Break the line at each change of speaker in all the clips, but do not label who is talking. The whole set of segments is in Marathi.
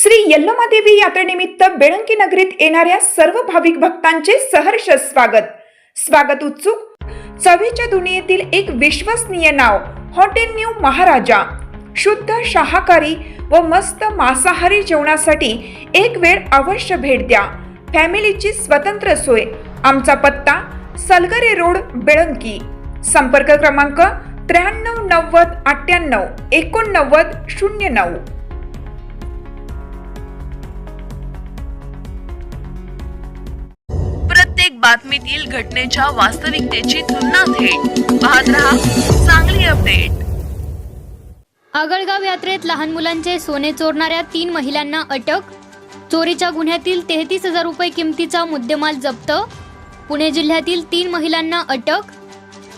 श्री यल्लमादेवी यात्रेनिमित्त बेळंकी नगरीत येणाऱ्या सर्व भाविक भक्तांचे सहर्ष स्वागत उत्सुक चवीच्या दुनियेतील एक विश्वसनीय नाव हॉटेल न्यू महाराजा। शुद्ध शाकाहारी व मस्त मांसाहारी जेवणासाठी एक वेळ अवश्य भेट द्या। फॅमिलीची स्वतंत्र सोय। आमचा पत्ता सलगरे रोड बेळंकी। संपर्क क्रमांक 93 90 98 89 09।
प्रत्येक बातमीतील घटनेच्या वास्तविकतेची तुलना थेट पाहत रहा सांगली अपडेट।
आगळगाव यात्रेत लहान मुलांचे सोने चोरणाऱ्या 3 महिलांना अटक। चोरीच्या गुन्ह्यातील 33,000 रुपये किमतीचा मुद्देमाल जप्त। पुणे जिल्ह्यातील 3 महिलांना अटक।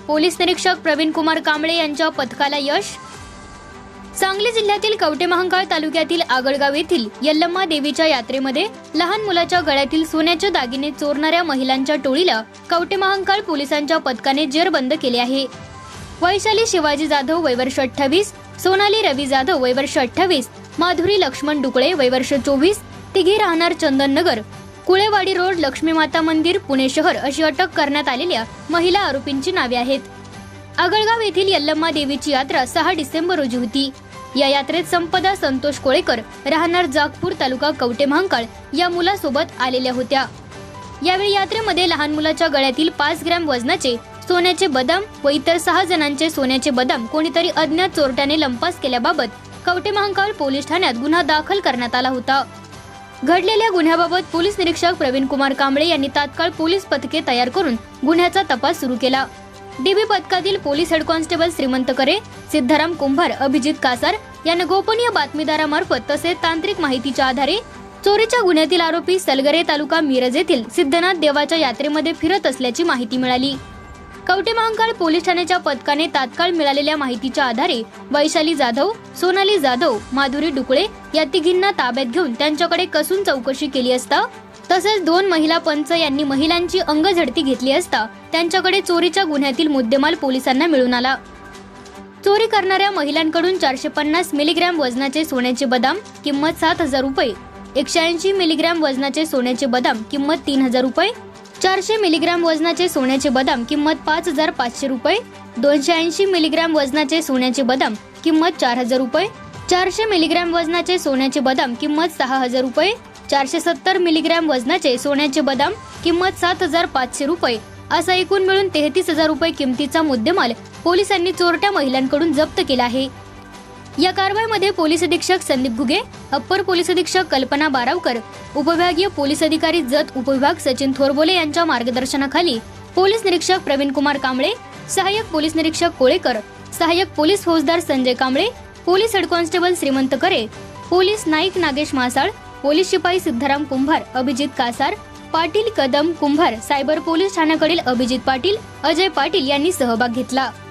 पोलीस निरीक्षक प्रवीण कुमार कांबळे यांच्या पथकाला यश। सांगली जिल्ह्यातील कवटेमहांकाळ तालुक्यातील आगळगाव येथील यल्लम्मा देवीच्या यात्रेमध्ये लहान मुलाच्या गळ्यातील सोन्याचे दागिने चोरणाऱ्या महिलांच्या टोळीला कवटेमहांकाळ पोलिसांच्या पथकाने जेरबंद केले आहे। वैशाली शिवाजी जाधव वय वर्ष 28, सोनाली रवी जाधव वय वर्ष 28, माधुरी लक्ष्मण डुकळे वय वर्ष 24, तिघी राहणार चंदननगर, कुळेवाडी रोड, लक्ष्मी माता मंदिर, पुणे शहर अशी अटक करण्यात आलेल्या महिला आरोपींची नावे आहेत। आगळगाव येथील यल्लम्मा देवीची यात्रा 6 डिसेंबर रोजी होती। या यात्रेत संपदा संतोष कोळेकर राहणार जागपूर तालुका कवटेमहांकाळ या मुलासोबत आलेल्या होत्या। यावेळी यात्रेमध्ये लहान मुलाच्या गळ्यातील 5 ग्रॅम वजनाचे सोन्याचे बदाम व इतर 6 जणांचे सोन्याचे बदाम कोणीतरी अज्ञात चोरट्याने लंपास केल्याबाबत कवटेमहांकाळ पोलीस ठाण्यात गुन्हा दाखल करण्यात आला होता। घडलेल्या गुन्ह्याबाबत पोलीस निरीक्षक प्रवीण कुमार कांबळे यांनी तात्काळ पोलीस पथके तयार करून गुन्ह्याचा तपास सुरू केला। डीबी पथकातील पोलीस हेड कॉन्स्टेबल श्रीमंत करे, सिद्धाराम कुंभार, अभिजित कासार यांना गोपनीय बातमीदारामार्फत तसेच तांत्रिक माहितीच्या आधारे चोरीच्या गुन्ह्यातील आरोपी सलगरे तालुका मिरज येथील सिद्धनाथ देवाच्या यात्रेमध्ये फिरत असल्याची माहिती मिळाली। कवटेमहांकाळ पोलीस ठाण्याच्या पथकाने तात्काळ मिळालेल्या माहितीच्या आधारे वैशाली जाधव, सोनाली जाधव, माधुरी डुकळे या तिघींना ताब्यात घेऊन त्यांच्याकडे कसून चौकशी केली असता तसेच 2 महिला पंच यांनी महिलांची अंगझडती घेतली असता त्यांच्याकडे चोरीच्या गुन्ह्यातील मुद्देमाल पोलिसांना मिळून आला। चोरी करणाऱ्या महिलांकडून 450 मिलीग्रॅम वजनाचे सोन्याचे बदाम किंमत 7,000 रुपये, 180 मिलीग्रॅम वजनाचे सोन्याचे बदाम किंमत 3,000 रुपये, 400 मिलीग्रॅम वजनाचे सोन्याचे बदाम किंमत 5,500 रुपये, 280 मिलीग्रॅम वजनाचे सोन्याचे बदाम किंमत 4,000 रुपये, 400 मिलीग्रॅम वजनाचे सोन्याचे बदाम किंमत 6,000 रुपये, 470 मिलीग्रॅम वजनाचे सोन्याचे बदाम किंमत 7,500 रुपये असा एकूण मिळून 33,000 रुपये किमतीचा मुद्देमाल पोलिसांनी चोरट्या महिलांकडून जप्त केला आहे। या कारवाईमध्ये पोलीस अधीक्षक संदीप घुगे, अप्पर पोलीस अधीक्षक कल्पना बारावकर, उपविभागीय पोलीस अधिकारी जत उपविभाग सचिन थोरबोले यांच्या मार्गदर्शनाखाली पोलीस निरीक्षक प्रवीण कुमार कांबळे, सहाय्यक पोलीस निरीक्षक कोळेकर, सहाय्यक पोलीस फौजदार Sanjay Kamble, police head constable श्रीमंत करे, पोलीस नाईक नागेश मासाळ, पोलीस शिपाई सिद्धाराम कुंभार, अभिजित कासार, पाटील कदम कुंभार, सायबर पोलीस ठाण्याकडील अभिजित पाटील, अजय पाटील यांनी सहभाग घेतला।